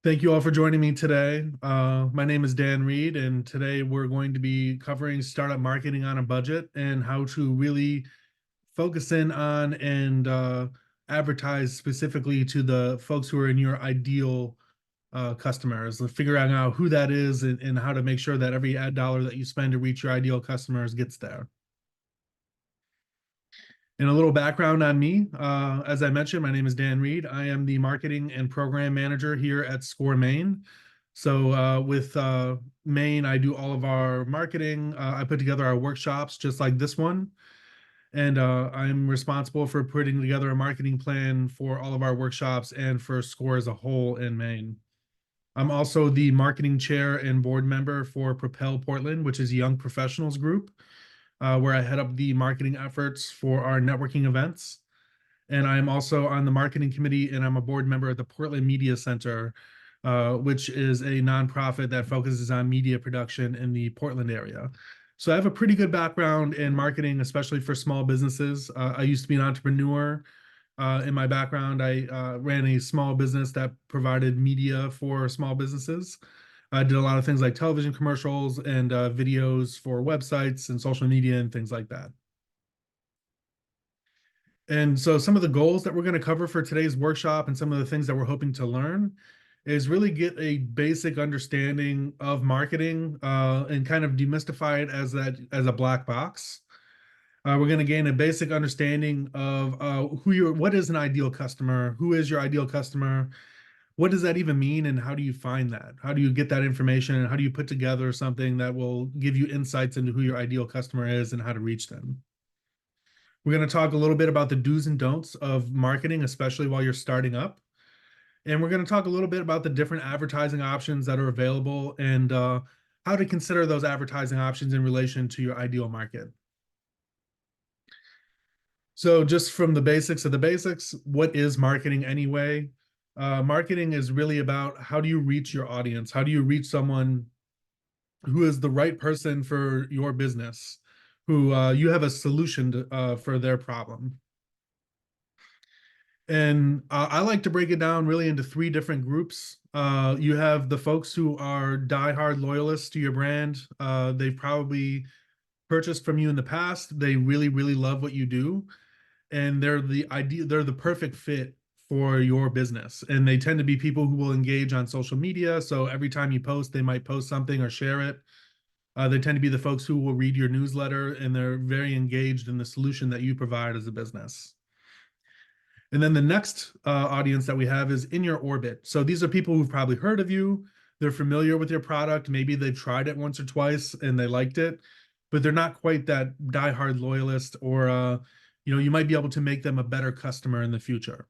Thank you all for joining me today. My name is Dan Reed, and today we're going to be covering startup marketing on a budget and how to really focus in on and advertise specifically to the folks who are in your ideal customers, figuring out who that is and how to make sure that every ad dollar that you spend to reach your ideal customers gets there. And a little background on me. As I mentioned, my name is Dan Reed. I am the marketing and program manager here at Score Maine. So with Maine, I do all of our marketing. I put together our workshops just like this one. And I'm responsible for putting together a marketing plan for all of our workshops and for Score as a whole in Maine. I'm also the marketing chair and board member for Propel Portland, which is a young professionals group where I head up the marketing efforts for our networking events. And I'm also on the marketing committee, and I'm a board member at the Portland Media Center, which is a nonprofit that focuses on media production in the Portland area. So I have a pretty good background in marketing, especially for small businesses. I used to be an entrepreneur. In my background, I ran a small business that provided media for small businesses. I did a lot of things like television commercials and videos for websites and social media and things like that. And so some of the goals that we're going to cover for today's workshop and some of the things that we're hoping to learn is really get a basic understanding of marketing and kind of demystify it as a black box. We're going to gain a basic understanding of what is an ideal customer, who is your ideal customer, what does that even mean, and how do you find that? How do you get that information, and how do you put together something that will give you insights into who your ideal customer is and how to reach them? We're going to talk a little bit about the do's and don'ts of marketing, especially while you're starting up. And we're going to talk a little bit about the different advertising options that are available and how to consider those advertising options in relation to your ideal market. So just from the basics of the basics, what is marketing anyway? Marketing is really about how do you reach your audience? How do you reach someone who is the right person for your business, who you have a solution for their problem? And I like to break it down really into three different groups. You have the folks who are diehard loyalists to your brand. They've probably purchased from you in the past. They really, really love what you do, and they're the perfect fit for your business. And they tend to be people who will engage on social media. So every time you post, they might post something or share it. They tend to be the folks who will read your newsletter, and they're very engaged in the solution that you provide as a business. And then the next audience that we have is in your orbit. So these are people who've probably heard of you. They're familiar with your product. Maybe they've tried it once or twice and they liked it, but they're not quite that diehard loyalist, or you might be able to make them a better customer in the future.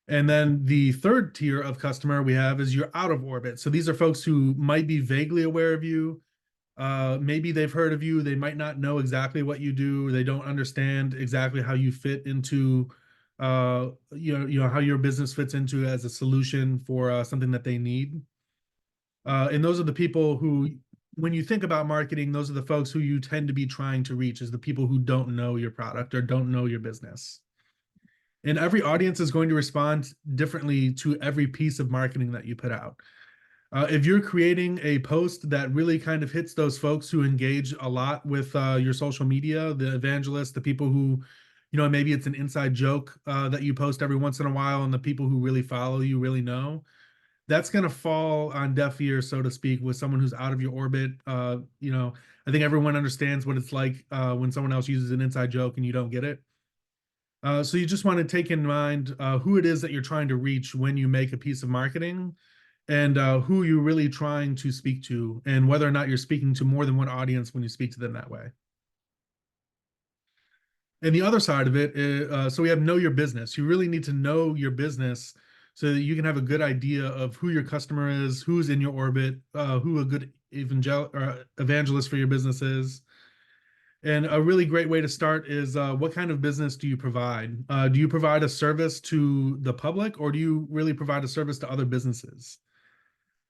And then the third tier of customer we have is you're out of orbit. So these are folks who might be vaguely aware of you. Maybe they've heard of you. They might not know exactly what you do. They don't understand exactly how you fit into how your business fits into as a solution for something that they need. And those are the people who, when you think about marketing, those are the folks who you tend to be trying to reach, is the people who don't know your product or don't know your business. And every audience is going to respond differently to every piece of marketing that you put out. If you're creating a post that really kind of hits those folks who engage a lot with your social media, the evangelists, the people who, maybe it's an inside joke that you post every once in a while, and the people who really follow you really know, that's going to fall on deaf ears, so to speak, with someone who's out of your orbit. I think everyone understands what it's like when someone else uses an inside joke and you don't get it. So you just want to take in mind who it is that you're trying to reach when you make a piece of marketing, and who you're really trying to speak to, and whether or not you're speaking to more than one audience when you speak to them that way. And the other side of it is, so we have know your business. You really need to know your business so that you can have a good idea of who your customer is, who's in your orbit, who a good evangelist for your business is. And a really great way to start is what kind of business do you provide? Do you provide a service to the public, or do you really provide a service to other businesses?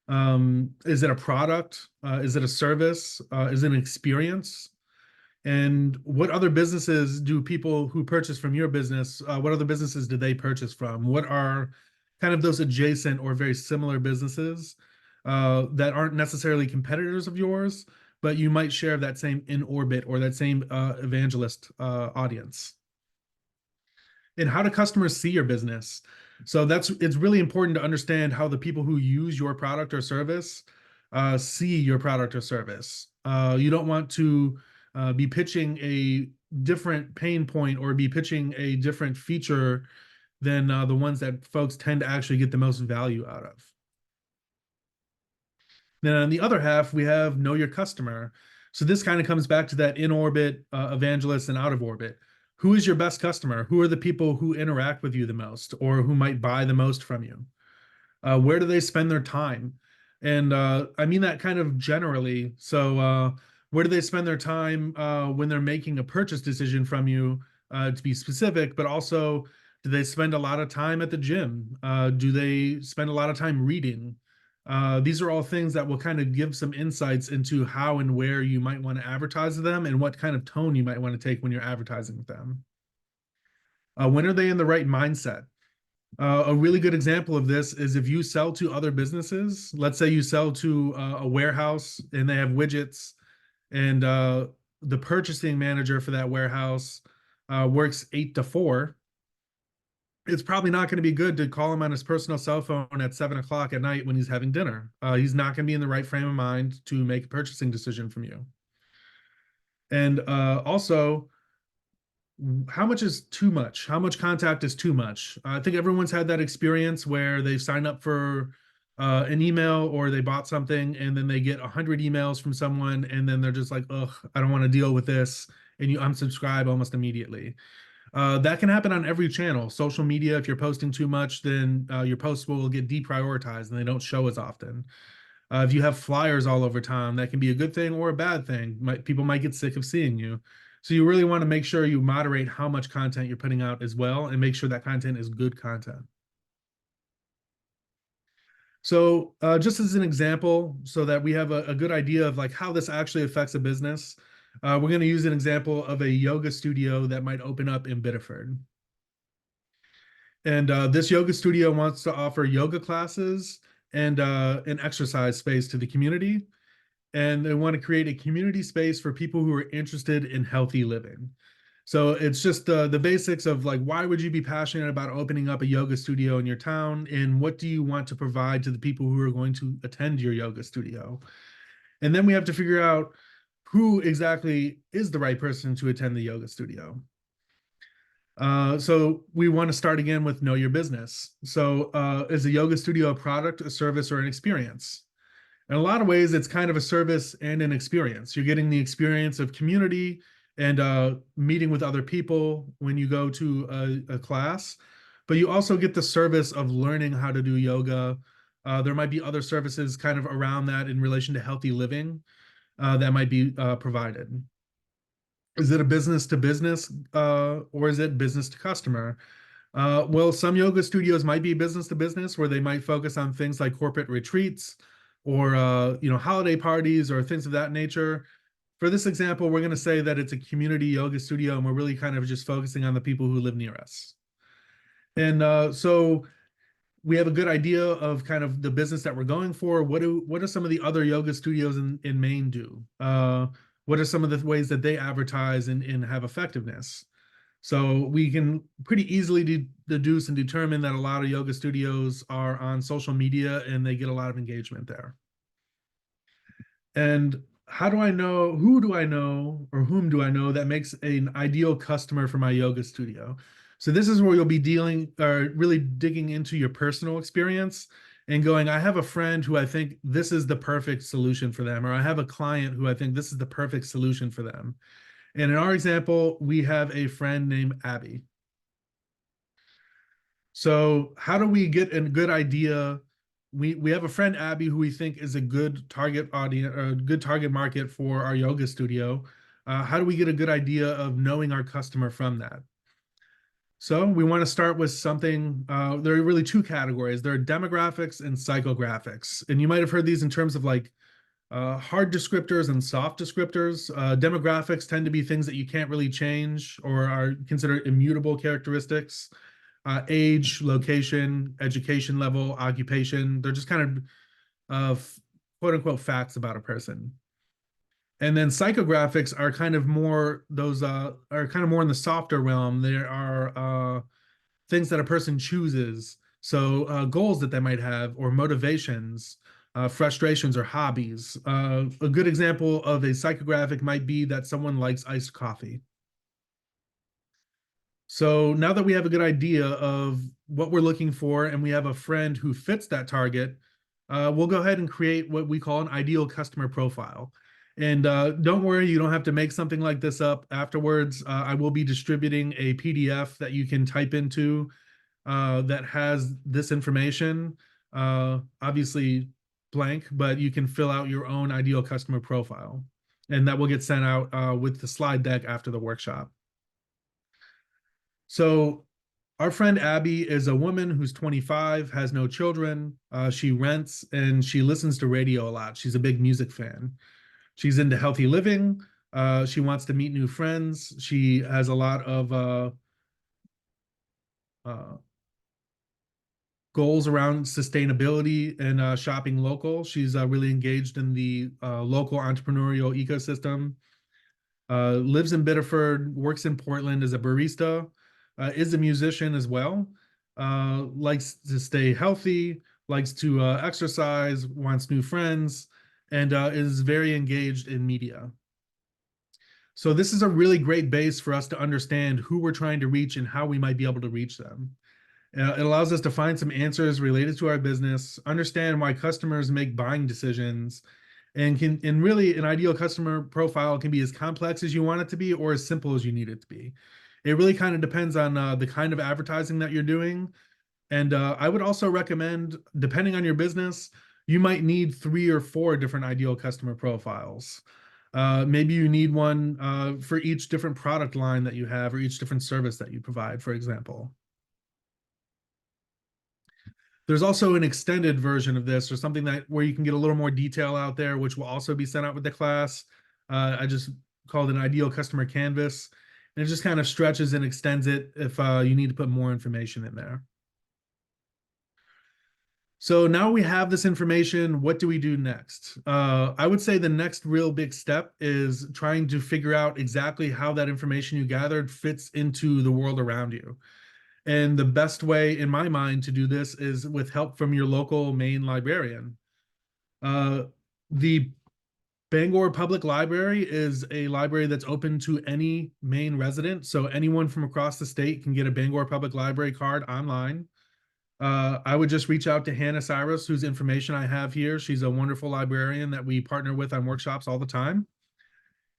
Is it a product? Is it a service? Is it an experience? And what other businesses do people who purchase from your business, what other businesses do they purchase from? What are kind of those adjacent or very similar businesses that aren't necessarily competitors of yours, but you might share that same in orbit or that same evangelist audience. And how do customers see your business? So it's really important to understand how the people who use your product or service see your product or service. You don't want to be pitching a different pain point or be pitching a different feature than the ones that folks tend to actually get the most value out of. Then on the other half, we have know your customer. So this kind of comes back to that in orbit evangelist and out of orbit. Who is your best customer? Who are the people who interact with you the most or who might buy the most from you? Where do they spend their time? And I mean that kind of generally. So where do they spend their time when they're making a purchase decision from you, to be specific, but also do they spend a lot of time at the gym? Do they spend a lot of time reading? These are all things that will kind of give some insights into how and where you might want to advertise to them and what kind of tone you might want to take when you're advertising with them. When are they in the right mindset? A really good example of this is if you sell to other businesses, let's say you sell to a warehouse and they have widgets, and the purchasing manager for that warehouse works 8 to 4. It's probably not going to be good to call him on his personal cell phone at 7 o'clock at night when he's having dinner. He's not going to be in the right frame of mind to make a purchasing decision from you. And also, how much is too much? How much contact is too much? I think everyone's had that experience where they've signed up for an email or they bought something and then they get 100 emails from someone and then they're just like, ugh, I don't want to deal with this. And you unsubscribe almost immediately. That can happen on every channel. Social media, if you're posting too much, then your posts will get deprioritized and they don't show as often. If you have flyers all over town, that can be a good thing or a bad thing. People might get sick of seeing you. So you really want to make sure you moderate how much content you're putting out as well and make sure that content is good content. So just as an example, so that we have a good idea of like how this actually affects a business, we're going to use an example of a yoga studio that might open up in Biddeford. And this yoga studio wants to offer yoga classes and an exercise space to the community. And they want to create a community space for people who are interested in healthy living. So it's just the basics of like, why would you be passionate about opening up a yoga studio in your town? And what do you want to provide to the people who are going to attend your yoga studio? And then we have to figure out who exactly is the right person to attend the yoga studio. So we want to start again with know your business. So is a yoga studio a product, a service, or an experience? In a lot of ways, it's kind of a service and an experience. You're getting the experience of community and meeting with other people when you go to a class, but you also get the service of learning how to do yoga. There might be other services kind of around that in relation to healthy living that might be provided. Is it a business to business or is it business to customer? Well, some yoga studios might be business to business where they might focus on things like corporate retreats or holiday parties or things of that nature. For this example, we're going to say that it's a community yoga studio and we're really kind of just focusing on the people who live near us. And so we have a good idea of kind of the business that we're going for. What are some of the other yoga studios in Maine do? What are some of the ways that they advertise and have effectiveness? So we can pretty easily deduce and determine that a lot of yoga studios are on social media and they get a lot of engagement there. And how do I know, who do I know, or whom do I know that makes an ideal customer for my yoga studio? So this is where you'll be dealing or really digging into your personal experience and going, I have a friend who I think this is the perfect solution for them, or I have a client who I think this is the perfect solution for them. And in our example, we have a friend named Abby. So how do we get a good idea? We have a friend, Abby, who we think is a good target audience or a good target market for our yoga studio. How do we get a good idea of knowing our customer from that? So we want to start with something, there are really two categories. There are demographics and psychographics. And you might have heard these in terms of like hard descriptors and soft descriptors. Demographics tend to be things that you can't really change or are considered immutable characteristics. age, location, education level, occupation. They're just kind of quote unquote facts about a person. And then psychographics are kind of more those are kind of more in the softer realm. There are things that a person chooses. So goals that they might have, or motivations, frustrations, or hobbies. A good example of a psychographic might be that someone likes iced coffee. So now that we have a good idea of what we're looking for and we have a friend who fits that target, we'll go ahead and create what we call an ideal customer profile. And don't worry, you don't have to make something like this up afterwards. I will be distributing a PDF that you can type into that has this information, obviously blank, but you can fill out your own ideal customer profile. And that will get sent out with the slide deck after the workshop. So our friend Abby is a woman who's 25, has no children. She rents and she listens to radio a lot. She's a big music fan. She's into healthy living. She wants to meet new friends. She has a lot of uh, goals around sustainability and shopping local. She's really engaged in the local entrepreneurial ecosystem. Lives in Biddeford, works in Portland as a barista, is a musician as well, likes to stay healthy, likes to exercise, wants new friends, and is very engaged in media. So this is a really great base for us to understand who we're trying to reach and how we might be able to reach them. It allows us to find some answers related to our business, understand why customers make buying decisions, and really an ideal customer profile can be as complex as you want it to be or as simple as you need it to be. It really kind of depends on the kind of advertising that you're doing. And I would also recommend, depending on your business, you might need 3 or 4 different ideal customer profiles. Maybe you need one for each different product line that you have or each different service that you provide, for example. There's also an extended version of this, or something that where you can get a little more detail out there, which will also be sent out with the class. I just called an ideal customer canvas, and it just kind of stretches and extends it if you need to put more information in there. So now we have this information. What do we do next? I would say the next real big step is trying to figure out exactly how that information you gathered fits into the world around you. And the best way, in my mind, to do this is with help from your local Maine librarian. The Bangor Public Library is a library that's open to any Maine resident. So anyone from across the state can get a Bangor Public Library card online. I would just reach out to Hannah Cyrus, whose information I have here. She's a wonderful librarian that we partner with on workshops all the time.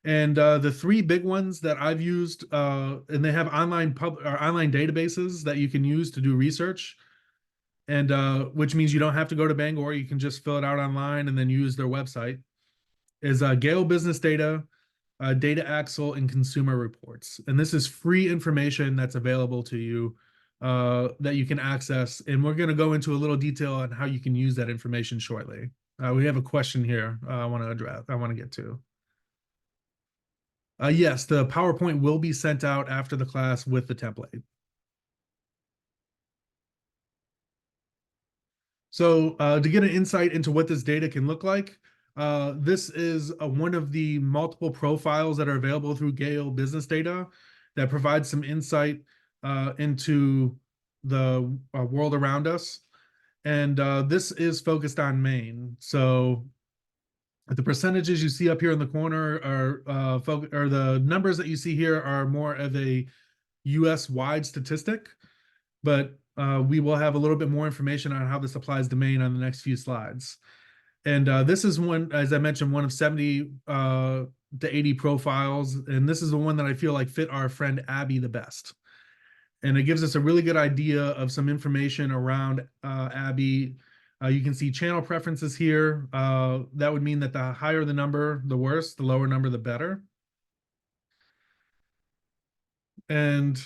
And the 3 big ones that I've used, and they have online databases that you can use to do research, and which means you don't have to go to Bangor. You can just fill it out online and then use their website. Is Gale Business Data, Data Axle, and Consumer Reports. And this is free information that's available to you that you can access. And we're going to go into a little detail on how you can use that information shortly. We have a question here I want to get to. Yes, the PowerPoint will be sent out after the class with the template. So to get an insight into what this data can look like, this is one of the multiple profiles that are available through Gale Business Data that provides some insight into the world around us. And this is focused on Maine. So the percentages you see up here in the corner are the numbers that you see here are more of a US wide statistic, but we will have a little bit more information on how this applies to Maine on the next few slides. And this is one, as I mentioned, one of 70 to 80 profiles. And this is the one that I feel like fit our friend Abby the best. And it gives us a really good idea of some information around Abby. You can see channel preferences here. That would mean that the higher the number, the worse, the lower number, the better. And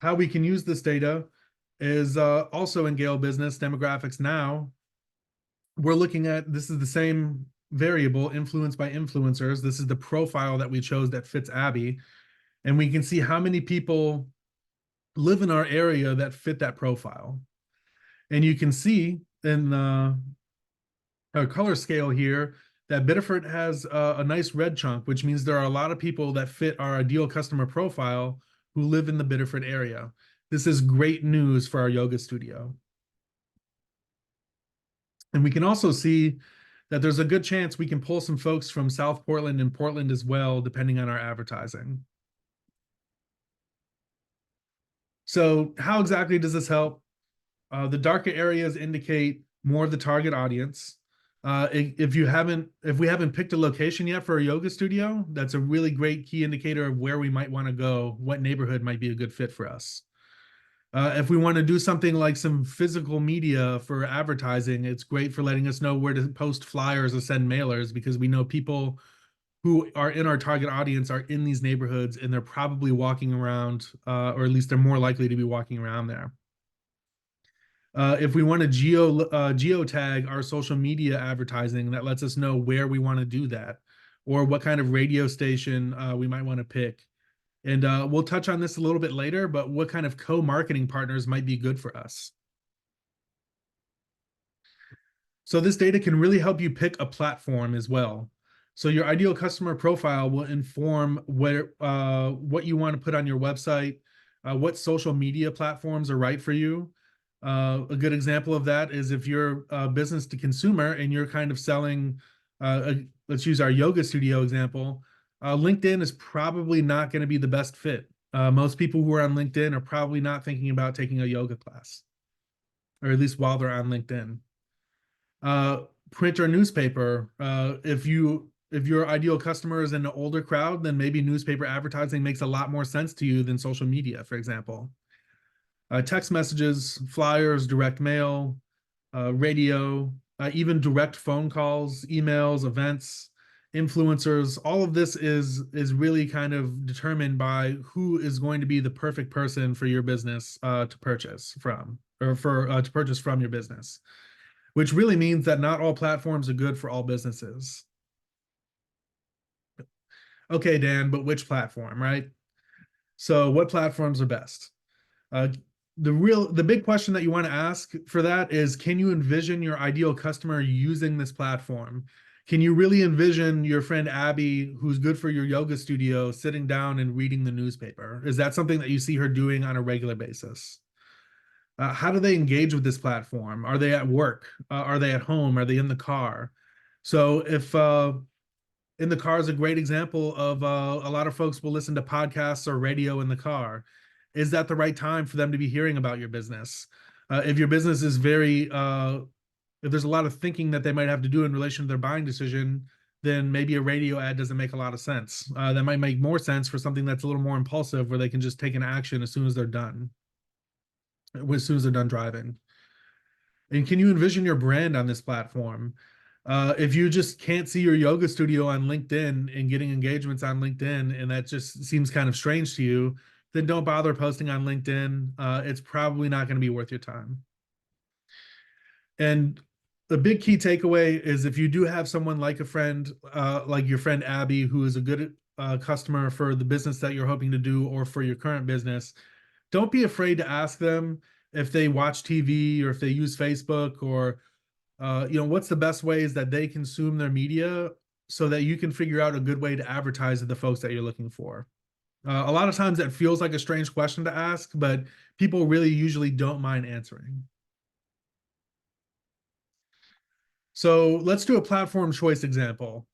how we can use this data is also in Gale Business Demographics Now. We're looking at, this is the same variable, influenced by influencers. This is the profile that we chose that fits Abby. And we can see how many people live in our area that fit that profile. And you can see in our color scale here that Biddeford has a nice red chunk, which means there are a lot of people that fit our ideal customer profile who live in the Biddeford area. This is great news for our yoga studio. And we can also see that there's a good chance we can pull some folks from South Portland and Portland as well, depending on our advertising. So how exactly does this help? The darker areas indicate more of the target audience. If we haven't picked a location yet for a yoga studio, that's a really great key indicator of where we might want to go, what neighborhood might be a good fit for us. If we want to do something like some physical media for advertising, it's great for letting us know where to post flyers or send mailers, because we know people who are in our target audience are in these neighborhoods and they're probably walking around, or at least they're more likely to be walking around there. If we want to geotag our social media advertising, that lets us know where we want to do that, or what kind of radio station we might want to pick. And we'll touch on this a little bit later, but what kind of co-marketing partners might be good for us. So this data can really help you pick a platform as well. So your ideal customer profile will inform what you want to put on your website, what social media platforms are right for you. A good example of that is if you're business to consumer and you're kind of selling, let's use our yoga studio example, LinkedIn is probably not going to be the best fit. Most people who are on LinkedIn are probably not thinking about taking a yoga class, or at least while they're on LinkedIn. Print or newspaper. If your ideal customer is an older crowd, then maybe newspaper advertising makes a lot more sense to you than social media, for example. Text messages, flyers, direct mail, radio, even direct phone calls, emails, events, influencers. All of this is really kind of determined by who is going to be the perfect person for your business to purchase from, or to purchase from your business, which really means that not all platforms are good for all businesses. Okay, Dan, but which platform, right? So what platforms are best? Uh, the big question that you want to ask for that is, can you envision your ideal customer using this platform? Can you really envision your friend Abby, who's good for your yoga studio, sitting down and reading the newspaper? Is that something that you see her doing on a regular basis? How do they engage with this platform? Are they at work? Are they at home? Are they in the car? So if in the car is a great example of a lot of folks will listen to podcasts or radio in the car. Is that the right time for them to be hearing about your business? If your business is if there's a lot of thinking that they might have to do in relation to their buying decision, then maybe a radio ad doesn't make a lot of sense. That might make more sense for something that's a little more impulsive, where they can just take an action as soon as they're done, driving. And can you envision your brand on this platform? If you just can't see your yoga studio on LinkedIn and getting engagements on LinkedIn, and that just seems kind of strange to you, then don't bother posting on LinkedIn. It's probably not going to be worth your time. And the big key takeaway is, if you do have someone like a friend, like your friend Abby, who is a good customer for the business that you're hoping to do, or for your current business, don't be afraid to ask them if they watch TV or if they use Facebook, or what's the best ways that they consume their media, so that you can figure out a good way to advertise to the folks that you're looking for. A lot of times that feels like a strange question to ask, but people really usually don't mind answering. So let's do a platform choice example.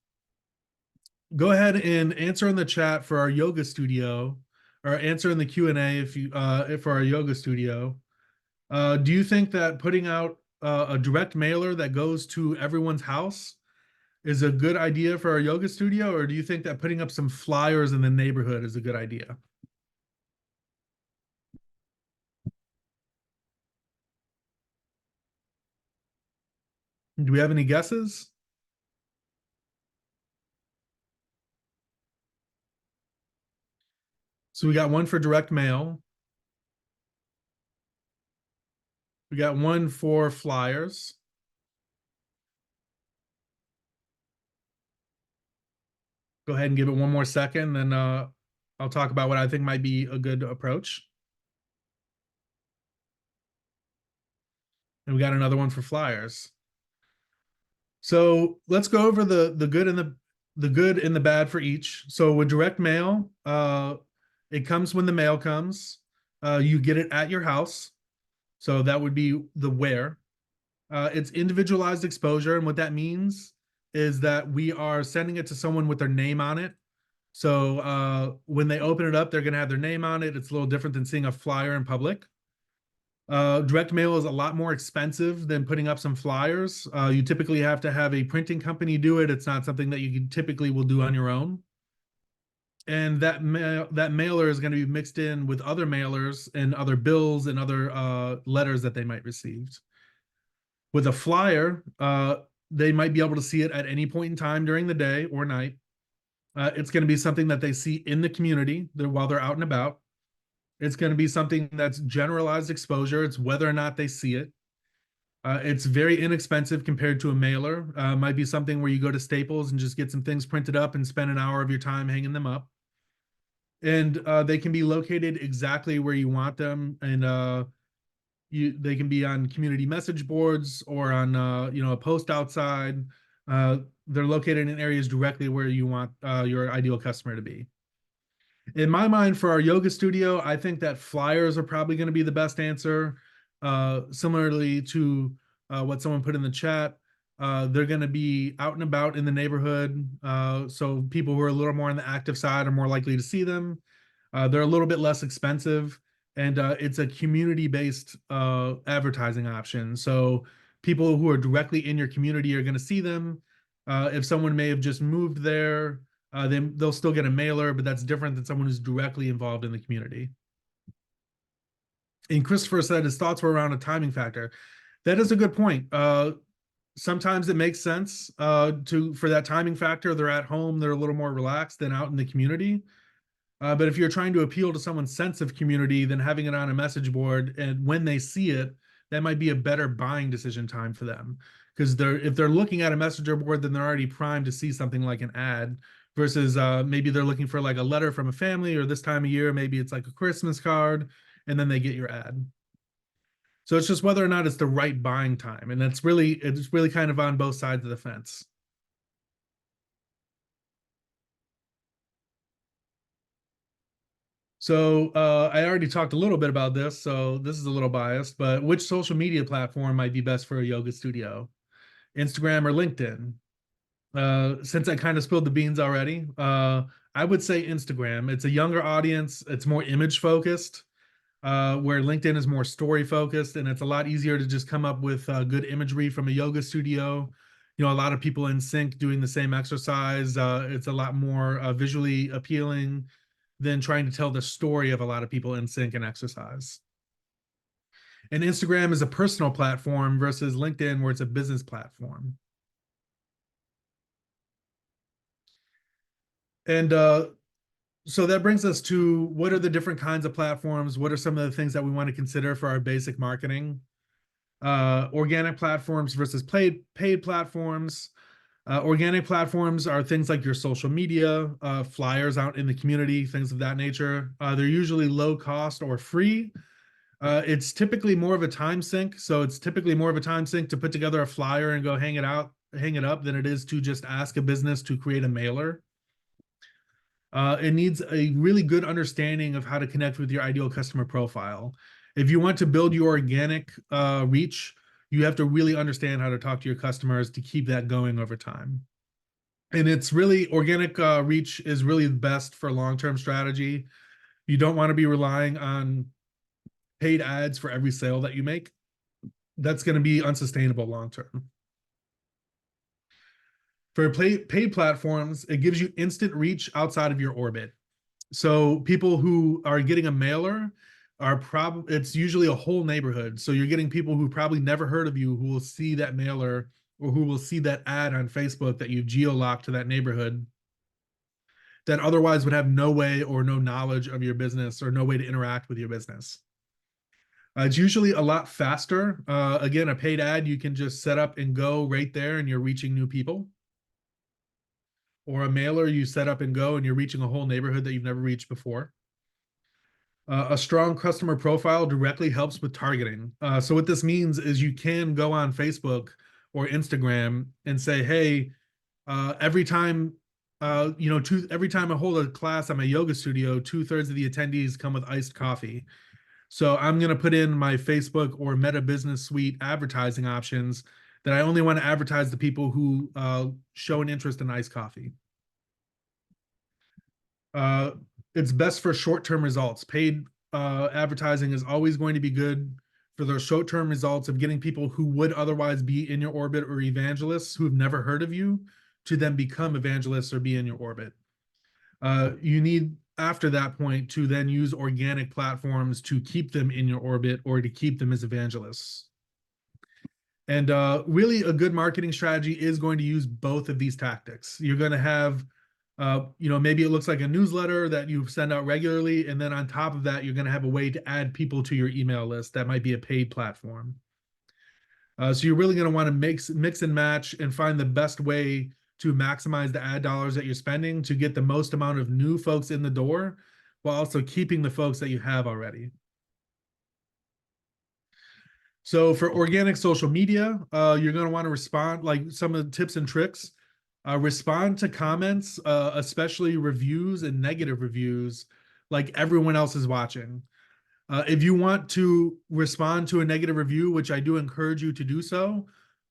Go ahead and answer in the chat for our yoga studio, or answer in the Q&A if for our yoga studio. Do you think that putting out a direct mailer that goes to everyone's house is a good idea for our yoga studio, or do you think that putting up some flyers in the neighborhood is a good idea? Do we have any guesses? So we got one for direct mail. We got one for flyers. Go ahead and give it one more second, then I'll talk about what I think might be a good approach. and we got another one for flyers. So let's go over the good and the good and the bad for each. So with direct mail, it comes when the mail comes. You get it at your house. So that would be the where. It's individualized exposure, and what that means is that we are sending it to someone with their name on it. So when they open it up, they're going to have their name on it. It's a little different than seeing a flyer in public. Direct mail is a lot more expensive than putting up some flyers. You typically have to have a printing company do it. It's not something that you typically will do on your own. And that mailer is going to be mixed in with other mailers and other bills and other letters that they might receive. With a flyer, they might be able to see it at any point in time during the day or night. It's going to be something that they see in the community while they're out and about. It's going to be something that's generalized exposure. It's whether or not they see it. It's very inexpensive compared to a mailer. Might be something where you go to Staples and just get some things printed up and spend an hour of your time hanging them up. And they can be located exactly where you want them. And they can be on community message boards or on a post outside. They're located in areas directly where you want your ideal customer to be. In my mind, for our yoga studio, I think that flyers are probably going to be the best answer. Similarly to what someone put in the chat, they're going to be out and about in the neighborhood. So people who are a little more on the active side are more likely to see them. They're a little bit less expensive, and it's a community-based advertising option. So people who are directly in your community are going to see them. If someone may have just moved there, they'll still get a mailer, but that's different than someone who's directly involved in the community. And Christopher said his thoughts were around a timing factor. That is a good point. Sometimes it makes sense for that timing factor. They're at home, they're a little more relaxed than out in the community. But if you're trying to appeal to someone's sense of community, then having it on a message board, and when they see it, that might be a better buying decision time for them. Because if they're looking at a messenger board, then they're already primed to see something like an ad versus maybe they're looking for like a letter from a family, or this time of year, maybe it's like a Christmas card, and then they get your ad. So it's just whether or not it's the right buying time. And it's really kind of on both sides of the fence. So I already talked a little bit about this, so this is a little biased, but which social media platform might be best for a yoga studio? Instagram or LinkedIn? Since I kind of spilled the beans already, I would say Instagram. It's a younger audience. It's more image focused, where LinkedIn is more story focused, and it's a lot easier to just come up with good imagery from a yoga studio. A lot of people in sync doing the same exercise. It's a lot more visually appealing than trying to tell the story of a lot of people in sync and exercise. And Instagram is a personal platform versus LinkedIn, where it's a business platform. And so that brings us to what are the different kinds of platforms? What are some of the things that we want to consider for our basic marketing? Organic platforms versus paid platforms. Organic platforms are things like your social media, flyers out in the community, things of that nature. They're usually low cost or free. It's typically more of a time sink. So it's typically more of a time sink to put together a flyer and go hang it up than it is to just ask a business to create a mailer. It needs a really good understanding of how to connect with your ideal customer profile. If you want to build your organic reach, you have to really understand how to talk to your customers to keep that going over time. And it's really organic reach is really the best for long-term strategy. You don't want to be relying on paid ads for every sale that you make. That's going to be unsustainable long-term. For paid platforms, it gives you instant reach outside of your orbit. So people who are getting a mailer it's usually a whole neighborhood. So you're getting people who probably never heard of you who will see that mailer or who will see that ad on Facebook that you've geo-locked to that neighborhood that otherwise would have no way or no knowledge of your business or no way to interact with your business. It's usually a lot faster. Again, a paid ad, you can just set up and go right there and you're reaching new people. Or a mailer, you set up and go and you're reaching a whole neighborhood that you've never reached before. A strong customer profile directly helps with targeting. So what this means is you can go on Facebook or Instagram and say, hey, every time every time I hold a class at my yoga studio, 2/3 of the attendees come with iced coffee. So I'm going to put in my Facebook or Meta Business Suite advertising options that I only want to advertise to people who show an interest in iced coffee. Uh, it's best for short-term results. Paid advertising is always going to be good for those short-term results of getting people who would otherwise be in your orbit or evangelists who have never heard of you to then become evangelists or be in your orbit. You need, after that point, to then use organic platforms to keep them in your orbit or to keep them as evangelists. And really, a good marketing strategy is going to use both of these tactics. You're going to have, maybe it looks like a newsletter that you send out regularly. And then on top of that, you're going to have a way to add people to your email list. That might be a paid platform. So you're really going to want to mix and match and find the best way to maximize the ad dollars that you're spending to get the most amount of new folks in the door while also keeping the folks that you have already. So for organic social media, you're going to want to respond, like some of the tips and tricks. Respond to comments, especially reviews and negative reviews, like everyone else is watching. If you want to respond to a negative review, which I do encourage you to do so,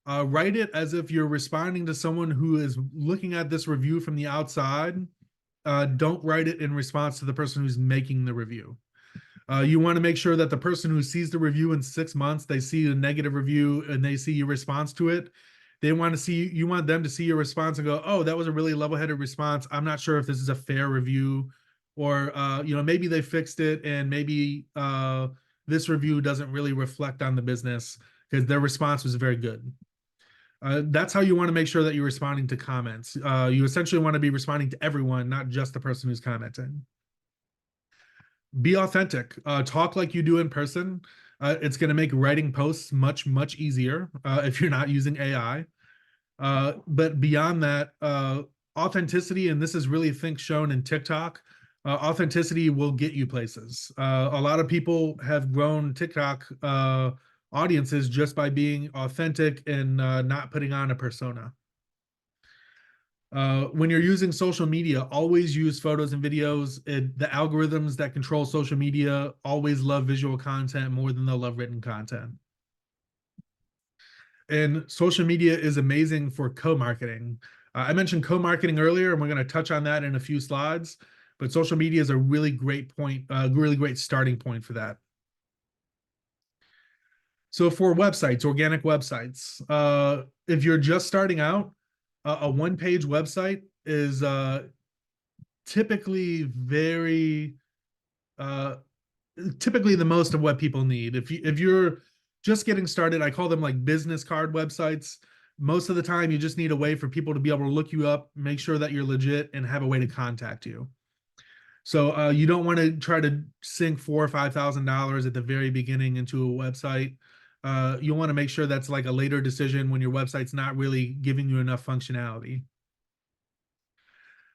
write it as if you're responding to someone who is looking at this review from the outside. Don't write it in response to the person who's making the review. You want to make sure that the person who sees the review in 6 months, they see a negative review and they see your response to it. You want them to see your response and go, oh, that was a really level-headed response. I'm not sure if this is a fair review, or maybe they fixed it and maybe this review doesn't really reflect on the business because their response was very good. That's how you want to make sure that you're responding to comments. You essentially want to be responding to everyone, not just the person who's commenting. Be authentic. Talk like you do in person. It's going to make writing posts much, much easier if you're not using AI. But beyond that, authenticity, and this is really, I think, shown in TikTok, authenticity will get you places. A lot of people have grown TikTok audiences just by being authentic and not putting on a persona. When you're using social media, always use photos and videos. The algorithms that control social media always love visual content more than they'll love written content. And social media is amazing for co-marketing. I mentioned co-marketing earlier, and we're going to touch on that in a few slides. But social media is a really great point, really great starting point for that. So for websites, organic websites, if you're just starting out, a one-page website is typically typically the most of what people need. If you're just getting started, I call them like business card websites. Most of the time, you just need a way for people to be able to look you up, make sure that you're legit, and have a way to contact you. So you don't want to try to sink $4,000 or $5,000 at the very beginning into a website. You want to make sure that's like a later decision when your website's not really giving you enough functionality.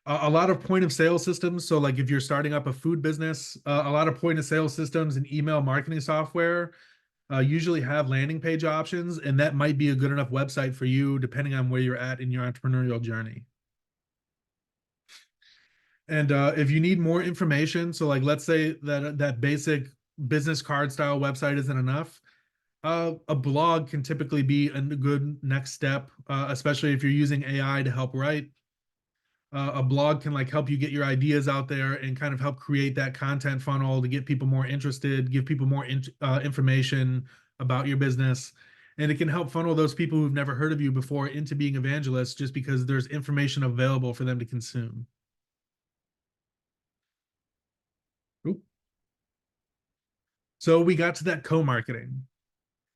A lot of point of sale systems. So like if you're starting up a food business, a lot of point of sale systems and email marketing software usually have landing page options, and that might be a good enough website for you depending on where you're at in your entrepreneurial journey. And if you need more information, so like let's say that basic business card style website isn't enough, a blog can typically be a good next step, especially if you're using AI to help write. A blog can like help you get your ideas out there and kind of help create that content funnel to get people more interested, give people more information about your business. And it can help funnel those people who've never heard of you before into being evangelists just because there's information available for them to consume. Oop. So we got to that co-marketing.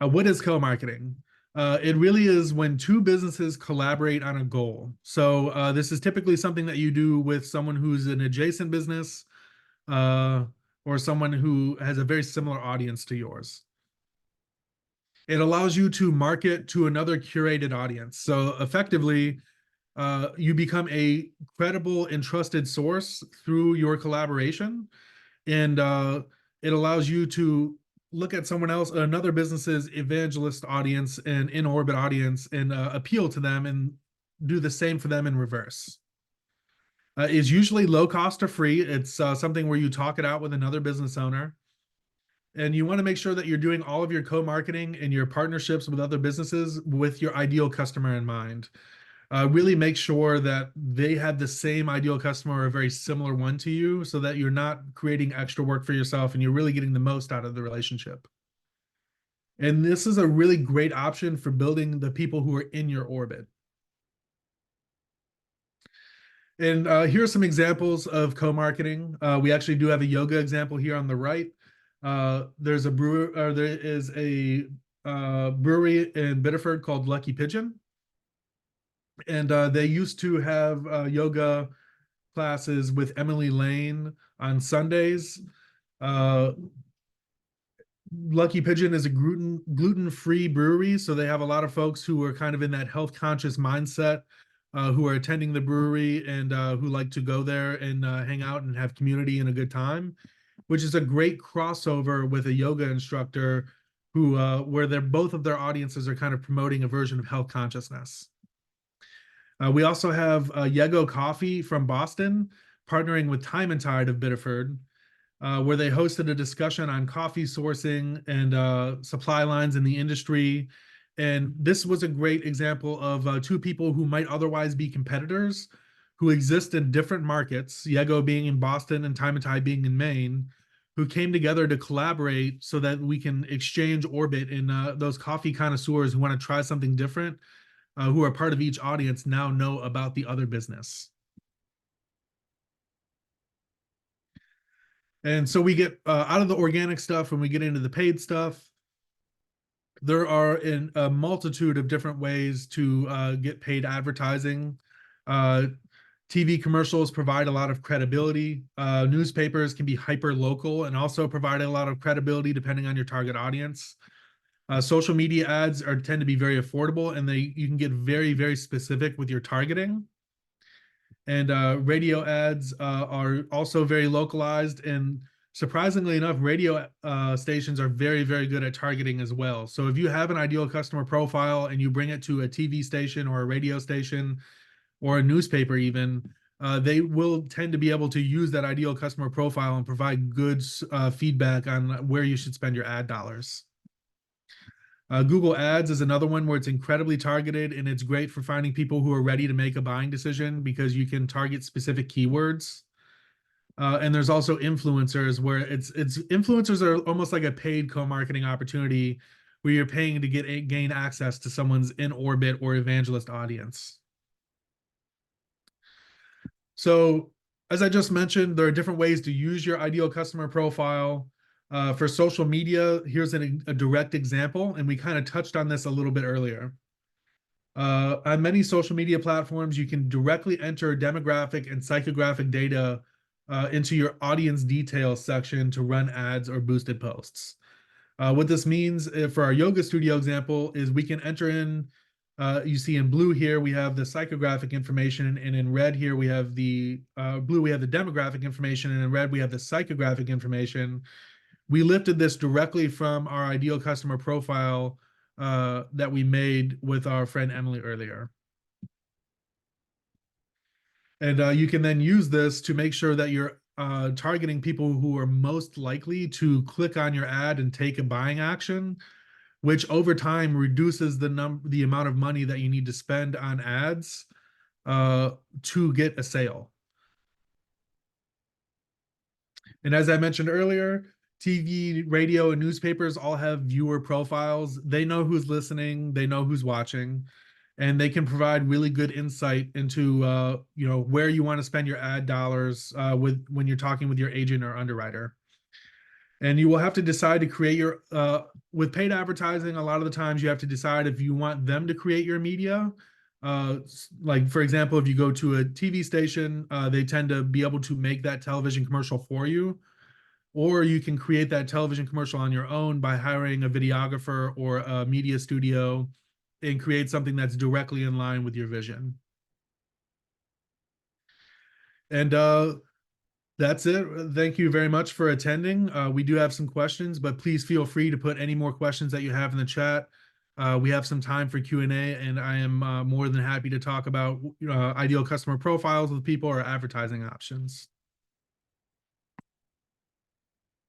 What is co-marketing? It really is when two businesses collaborate on a goal. So this is typically something that you do with someone who's an adjacent business or someone who has a very similar audience to yours. It allows you to market to another curated audience. So effectively, you become a credible and trusted source through your collaboration. And it allows you to look at someone else, another business's evangelist audience and in orbit audience, and appeal to them and do the same for them in reverse. Is usually low cost or free. It's something where you talk it out with another business owner. And you want to make sure that you're doing all of your co-marketing and your partnerships with other businesses with your ideal customer in mind. Really make sure that they have the same ideal customer or a very similar one to you, so that you're not creating extra work for yourself and you're really getting the most out of the relationship. And this is a really great option for building the people who are in your orbit. And here are some examples of co-marketing. We actually do have a yoga example here on the right. There's a brewer, or there is a brewery in Biddeford called Lucky Pigeon, and they used to have yoga classes with Emily Lane on Sundays. Uh, Lucky Pigeon is a gluten-free brewery, so they have a lot of folks who are kind of in that health conscious mindset, who are attending the brewery and who like to go there and hang out and have community and a good time, which is a great crossover with a yoga instructor who where they're both of their audiences are kind of promoting a version of health consciousness. We also have Yego Coffee from Boston partnering with Time and Tide of Biddeford, where they hosted a discussion on coffee sourcing and supply lines in the industry. And this was a great example of two people who might otherwise be competitors who exist in different markets, Yego being in Boston and Time and Tide being in Maine, who came together to collaborate so that we can exchange orbit, and those coffee connoisseurs who want to try something different, who are part of each audience, now know about the other business. And so we get out of the organic stuff and we get into the paid stuff. There are a multitude of different ways to get paid advertising. TV commercials provide a lot of credibility. Newspapers can be hyper local and also provide a lot of credibility depending on your target audience. Social media ads tend to be very affordable, and you can get very, very specific with your targeting. And radio ads are also very localized, and surprisingly enough, radio stations are very, very good at targeting as well. So if you have an ideal customer profile and you bring it to a TV station or a radio station or a newspaper even, they will tend to be able to use that ideal customer profile and provide good feedback on where you should spend your ad dollars. Google Ads is another one where it's incredibly targeted, and it's great for finding people who are ready to make a buying decision because you can target specific keywords. And there's also influencers, where it's influencers are almost like a paid co-marketing opportunity where you're paying to gain access to someone's in orbit or evangelist audience. So as I just mentioned, there are different ways to use your ideal customer profile. For social media, here's a direct example, and we kind of touched on this a little bit earlier. On many social media platforms, you can directly enter demographic and psychographic data into your audience details section to run ads or boosted posts. What this means for our yoga studio example is we can enter in, you see in blue here, we have the psychographic information, and in red here, we have the blue, we have the demographic information, and in red, we have the psychographic information. We lifted this directly from our ideal customer profile that we made with our friend Emily earlier. And you can then use this to make sure that you're targeting people who are most likely to click on your ad and take a buying action, which over time reduces the amount of money that you need to spend on ads to get a sale. And as I mentioned earlier, TV, radio, and newspapers all have viewer profiles. They know who's listening, they know who's watching, and they can provide really good insight into where you want to spend your ad dollars when you're talking with your agent or underwriter. And you will have to decide to create your with paid advertising. A lot of the times you have to decide if you want them to create your media. Like for example, if you go to a TV station, they tend to be able to make that television commercial for you. Or you can create that television commercial on your own by hiring a videographer or a media studio and create something that's directly in line with your vision. And That's it. Thank you very much for attending. We do have some questions, but please feel free to put any more questions that you have in the chat. We have some time for Q&A, and I am more than happy to talk about ideal customer profiles with people or advertising options.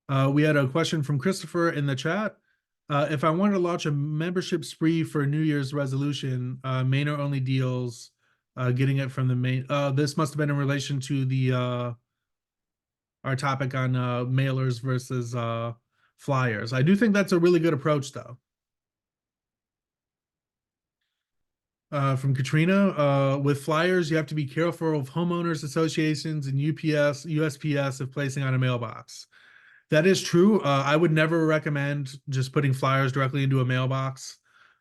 We had a question from Christopher in the chat. If I wanted to launch a membership spree for New Year's resolution, Mainer only deals, getting it from the main. This must have been in relation to the our topic on mailers versus flyers. I do think that's a really good approach, though. From Katrina, with flyers, you have to be careful of homeowners associations and USPS of placing on a mailbox. That is true. I would never recommend just putting flyers directly into a mailbox.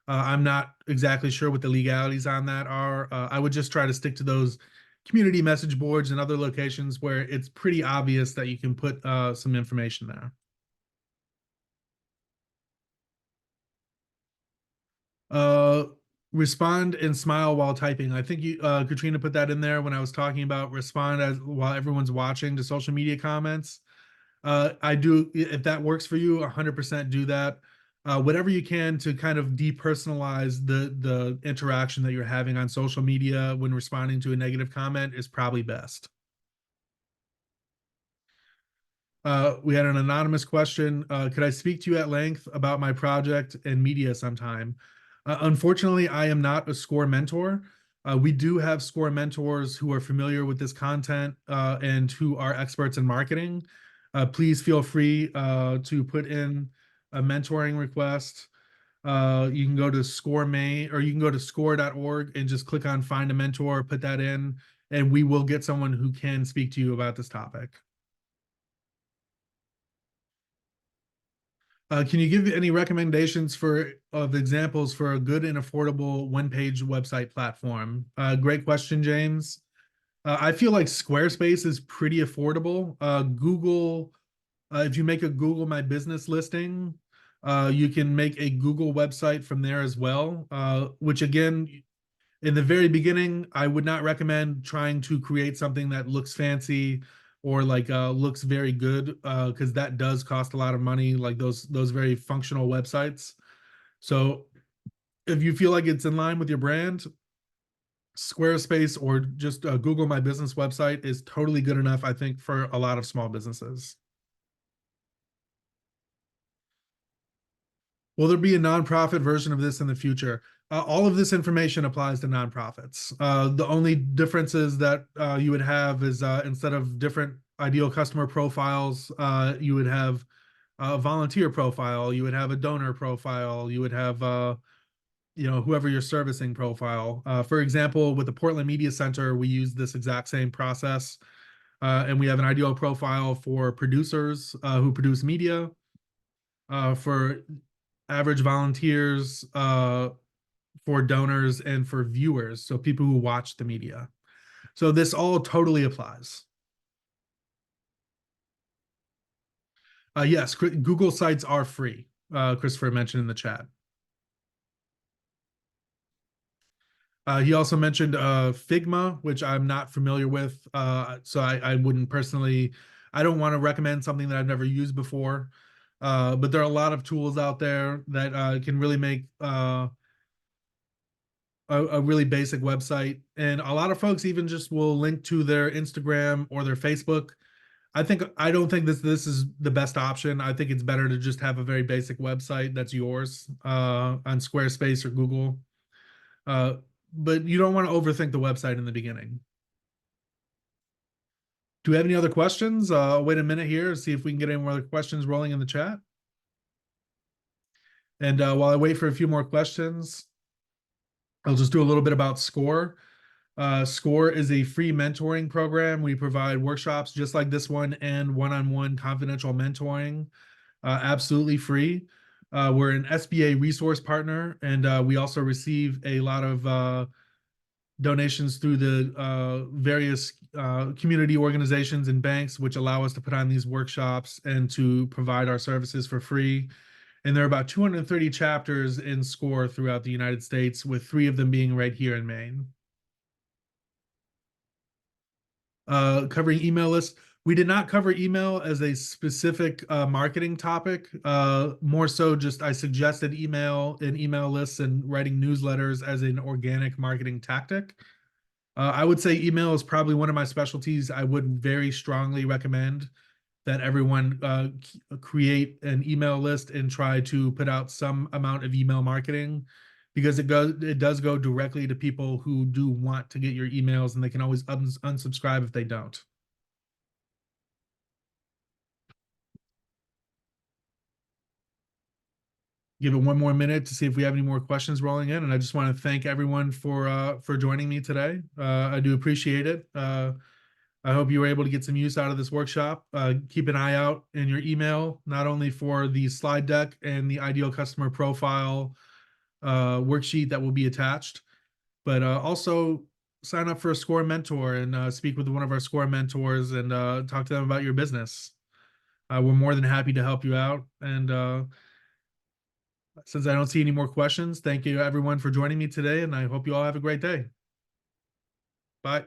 I'm not exactly sure what the legalities on that are. I would just try to stick to those community message boards and other locations where it's pretty obvious that you can put some information there. Uh, Respond and smile while typing. I think you, Katrina, put that in there when I was talking about respond as while everyone's watching to social media comments. I do, if that works for you, 100% do that. Whatever you can to kind of depersonalize the interaction that you're having on social media when responding to a negative comment is probably best. We had an anonymous question. Could I speak to you at length about my project and media sometime? Unfortunately, I am not a SCORE mentor. We do have SCORE mentors who are familiar with this content and who are experts in marketing. Please feel free to put in a mentoring request. You can go to SCORE May, or you can go to score.org and just click on find a mentor, put that in, and we will get someone who can speak to you about this topic. Can you give any recommendations of examples for a good and affordable one-page website platform? Great question, James. I feel like Squarespace is pretty affordable. Google, if you make a Google My Business listing, you can make a Google website from there as well, which again, in the very beginning, I would not recommend trying to create something that looks fancy or like looks very good because that does cost a lot of money, like those very functional websites. So if you feel like it's in line with your brand, Squarespace or just Google My Business website is totally good enough, I think, for a lot of small businesses. Will there be a nonprofit version of this in the future? All of this information applies to nonprofits. The only differences that you would have is instead of different ideal customer profiles, you would have a volunteer profile, you would have a donor profile, you would have whoever you're servicing profile. For example, with the Portland Media Center, we use this exact same process, and we have an ideal profile for producers who produce media, for average volunteers, for donors, and for viewers, so people who watch the media. So this all totally applies. Yes, Google sites are free. Christopher mentioned in the chat. He also mentioned Figma, which I'm not familiar with, so I wouldn't personally. I don't want to recommend something that I've never used before, but there are a lot of tools out there that can really make a really basic website, and a lot of folks even just will link to their Instagram or their Facebook. I don't think this is the best option. I think it's better to just have a very basic website that's yours on Squarespace or Google. Uh, but you don't want to overthink the website in the beginning. Do we have any other questions? I'll wait a minute here, see if we can get any more other questions rolling in the chat. And while I wait for a few more questions, I'll just do a little bit about SCORE. SCORE is a free mentoring program. We provide workshops just like this one and one-on-one confidential mentoring, absolutely free. We're an SBA resource partner, and we also receive a lot of donations through the various community organizations and banks, which allow us to put on these workshops and to provide our services for free. And there are about 230 chapters in SCORE throughout the United States, with 3 of them being right here in Maine. Covering email lists. We did not cover email as a specific marketing topic. More so, just I suggested email and email lists and writing newsletters as an organic marketing tactic. I would say email is probably one of my specialties. I would very strongly recommend that everyone create an email list and try to put out some amount of email marketing, because it does go directly to people who do want to get your emails, and they can always unsubscribe if they don't. Give it one more minute to see if we have any more questions rolling in, and I just want to thank everyone for joining me today. I do appreciate it. I hope you were able to get some use out of this workshop. Keep an eye out in your email, not only for the slide deck and the ideal customer profile worksheet that will be attached, but also sign up for a SCORE mentor and speak with one of our SCORE mentors and talk to them about your business. We're more than happy to help you out. And since I don't see any more questions, thank you everyone for joining me today, and I hope you all have a great day. Bye.